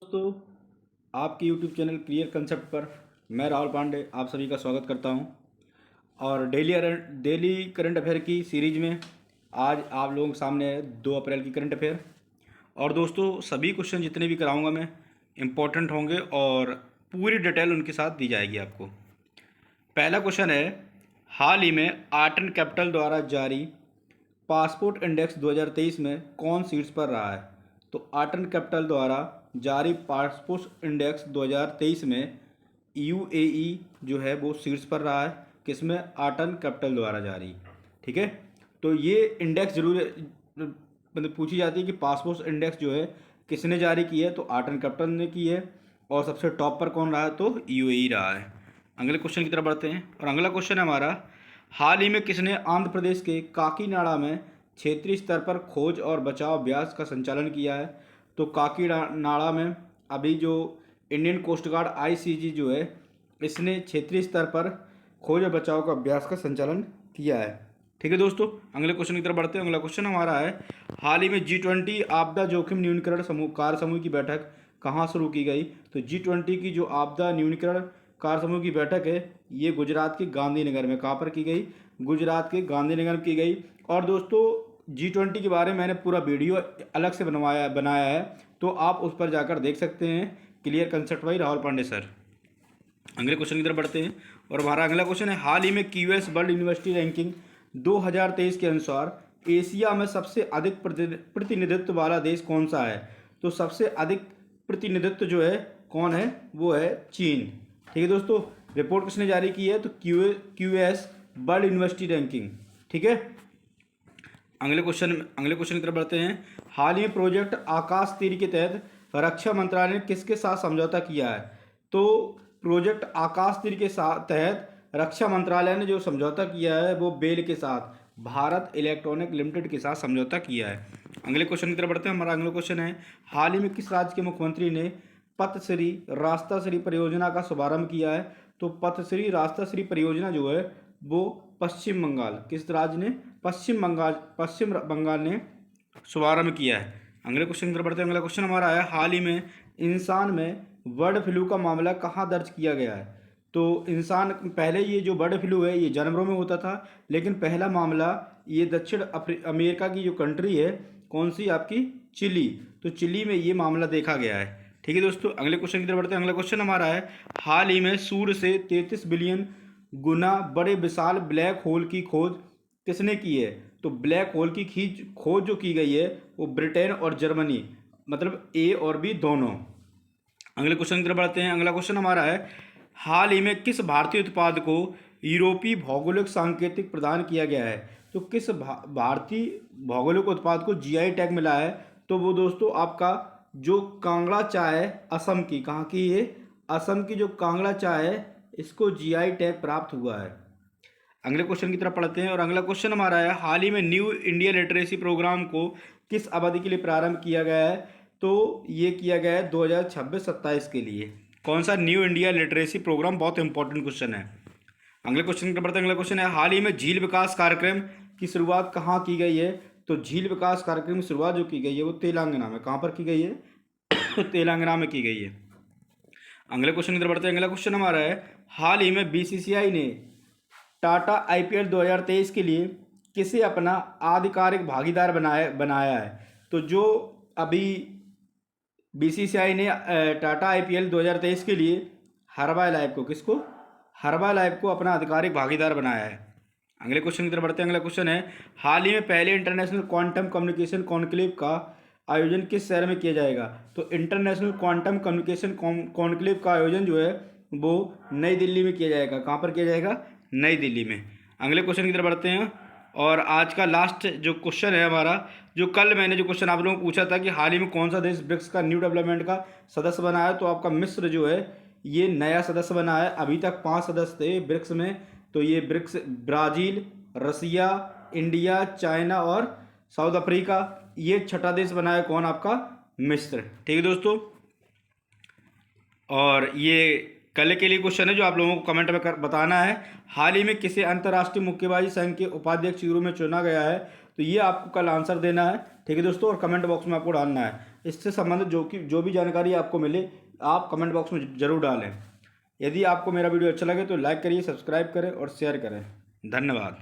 दोस्तों, आपके YouTube channel clear concept पर मैं राहुल पांडे आप सभी का स्वागत करता हूं। और डेली करंट अफेयर की सीरीज में आज आप लोगों के सामने है 2 अप्रैल की करंट अफेयर। और दोस्तों, सभी क्वेश्चन जितने भी कराऊंगा मैं इम्पोर्टेंट होंगे और पूरी डिटेल उनके साथ दी जाएगी आपको। पहला क्वेश्चन है, हाल ही में आर्ट एंड कैपिटल द्वारा जारी पासपोर्ट इंडेक्स 2023 में कौन शीर्ष पर रहा है? तो आर्ट एंड कैपिटल द्वारा जारी पासपोर्ट इंडेक्स 2023 में यूएई जो है वो शीर्ष पर रहा है। किसमें? आर्ट एंड कैपिटल द्वारा जारी। ठीक है, तो ये इंडेक्स जरूर मतलब पूछी जाती है कि पासपोर्ट इंडेक्स जो है किसने जारी की है, तो आर्ट एंड कैपिटल ने की है। और सबसे टॉप पर कौन रहा है? तो यूएई रहा है। अगले क्वेश्चन की तरफ बढ़ते हैं और अगला क्वेश्चन है हमारा, हाल ही में किसने आंध्र प्रदेश के काकीनाडा में क्षेत्रीय स्तर पर खोज और बचाव अभ्यास का संचालन किया है? तो काकीनाडा में अभी जो इंडियन कोस्ट गार्ड आईसीजी जो है इसने क्षेत्रीय स्तर पर खोज और बचाव का अभ्यास का संचालन किया है। ठीक है दोस्तों, अगले क्वेश्चन की तरफ बढ़ते हैं। अगला क्वेश्चन हमारा है, हाल ही में G20 आपदा जोखिम न्यूनीकरण समूह कार्य समूह की बैठक कहाँ शुरू की गई? तो G20 की जो आपदा न्यूनीकरण कार्य समूह की बैठक है ये गुजरात के गांधीनगर में कहाँ पर की गई? गुजरात के गांधीनगर में की गई। और दोस्तों, G20 के बारे में मैंने पूरा वीडियो अलग से बनाया है, तो आप उस पर जाकर देख सकते हैं। Clear concept by Rahul Pandey sir. अगले क्वेश्चन की तरफ बढ़ते हैं और हमारा अगला क्वेश्चन है, हाल ही में क्यूएस वर्ल्ड यूनिवर्सिटी रैंकिंग 2023 के अनुसार एशिया में सबसे अधिक प्रतिनिधित्व वाला देश कौन सा है? तो सबसे अधिक प्रतिनिधित्व जो है कौन है? वो है चीन। ठीक है दोस्तों, रिपोर्ट किसने जारी की है? तो क्यूएस वर्ल्ड यूनिवर्सिटी रैंकिंग। ठीक है, अगले क्वेश्चन की तरफ बढ़ते हैं। हाल ही में प्रोजेक्ट आकाश तीर के तहत रक्षा मंत्रालय ने किसके साथ समझौता किया है? तो प्रोजेक्ट आकाश तीर के साथ तहत रक्षा मंत्रालय ने जो समझौता किया है वो बेल के साथ, भारत इलेक्ट्रॉनिक लिमिटेड के साथ समझौता किया है। अगले क्वेश्चन की तरफ बढ़ते हैं। हमारा अगला क्वेश्चन है, हाल ही में किस राज्य के मुख्यमंत्री ने पथश्री रास्ता श्री परियोजना का शुभारंभ किया है? तो पथश्री रास्ता श्री परियोजना जो है वो पश्चिम बंगाल, किस राज्य ने? पश्चिम बंगाल ने शुभारंभ किया है। अगले क्वेश्चन की तरफ बढ़ते हैं। अगला क्वेश्चन हमारा है, हाल ही में इंसान में बर्ड फ्लू का मामला कहाँ दर्ज किया गया है? तो इंसान पहले ये जो बर्ड फ्लू है ये जानवरों में होता था, लेकिन पहला मामला ये दक्षिण अमेरिका की जो कंट्री है, कौन सी? आपकी चिली। तो चिली में ये मामला देखा गया है। ठीक है दोस्तों, अगले क्वेश्चन की तरफ बढ़ते हैं। अगला क्वेश्चन हमारा है, हाल ही में सूर्य से 33 बिलियन गुना बड़े विशाल ब्लैक होल की खोज किसने की है? तो ब्लैक होल की खोज जो की गई है वो ब्रिटेन और जर्मनी, मतलब ए और बी दोनों। अगले क्वेश्चन की तरफ बढ़ते हैं। अगला क्वेश्चन हमारा है, हाल ही में किस भारतीय उत्पाद को यूरोपीय भौगोलिक सांकेतिक प्रदान किया गया है? तो किस भारतीय भौगोलिक उत्पाद को जीआई टैग मिला है? तो वो दोस्तों आपका जो कांगड़ा चाय है असम की, कहाँ की? ये असम की जो कांगड़ा चाय है इसको जीआई टैग प्राप्त हुआ है। अगले क्वेश्चन की तरफ पढ़ते हैं और अगला क्वेश्चन हमारा है, हाल ही में न्यू इंडिया लिटरेसी प्रोग्राम को किस अवधि के लिए प्रारंभ किया गया है? तो ये किया गया है 2026-27 के लिए। कौन सा न्यू इंडिया लिटरेसी प्रोग्राम? बहुत इंपॉर्टेंट क्वेश्चन है। अगले क्वेश्चन की तरफ बढ़ते हैं। अगला क्वेश्चन है, हाल ही में झील विकास कार्यक्रम की शुरुआत कहाँ की गई है? तो झील विकास कार्यक्रम की शुरुआत जो की गई है वो तेलंगाना में। कहाँ पर की गई है? तेलंगाना में की गई है। अगले क्वेश्चन की तरफ बढ़ते हैं। अगला क्वेश्चन हमारा है, हाल ही में बीसीसीआई ने टाटा आईपीएल 2023 के लिए किसे अपना आधिकारिक भागीदार बनाया है? तो जो अभी बीसीसीआई ने टाटा आईपीएल 2023 के लिए हर्बा लाइफ को, किसको? हर्बा लाइफ को अपना आधिकारिक भागीदार बनाया है। अगले क्वेश्चन की तरफ बढ़ते हैं। अगला क्वेश्चन है, हाल ही में पहले इंटरनेशनल क्वांटम कम्युनिकेशन कॉन्क्लेव का आयोजन किस शहर में किया जाएगा? तो इंटरनेशनल क्वांटम कम्युनिकेशन कॉन्क्लेव का आयोजन जो है वो नई दिल्ली में किया जाएगा। कहाँ पर किया जाएगा? नई दिल्ली में। अगले क्वेश्चन की तरफ बढ़ते हैं और आज का लास्ट जो क्वेश्चन है हमारा, जो कल मैंने जो क्वेश्चन आप लोगों को पूछा था कि हाल ही में कौन सा देश ब्रिक्स का न्यू डेवलपमेंट का सदस्य बना है, तो आपका मिस्र जो है ये नया सदस्य बना है। अभी तक 5 सदस्य थे ब्रिक्स में, तो ये ब्रिक्स ब्राज़ील, रसिया, इंडिया, चाइना और साउथ अफ्रीका, ये छठा देश बना है। कौन? आपका मिस्र। ठीक है दोस्तों, और ये कल के लिए क्वेश्चन है जो आप लोगों को कमेंट में बताना है, हाल ही में किसे अंतर्राष्ट्रीय मुक्केबाजी संघ के उपाध्यक्ष के रूप में चुना गया है? तो ये आपको कल आंसर देना है। ठीक है दोस्तों, और कमेंट बॉक्स में आपको डालना है। इससे संबंधित जो भी जानकारी आपको मिले आप कमेंट बॉक्स में ज़रूर डालें। यदि आपको मेरा वीडियो अच्छा लगे तो लाइक करिए, सब्सक्राइब करें और शेयर करें। धन्यवाद।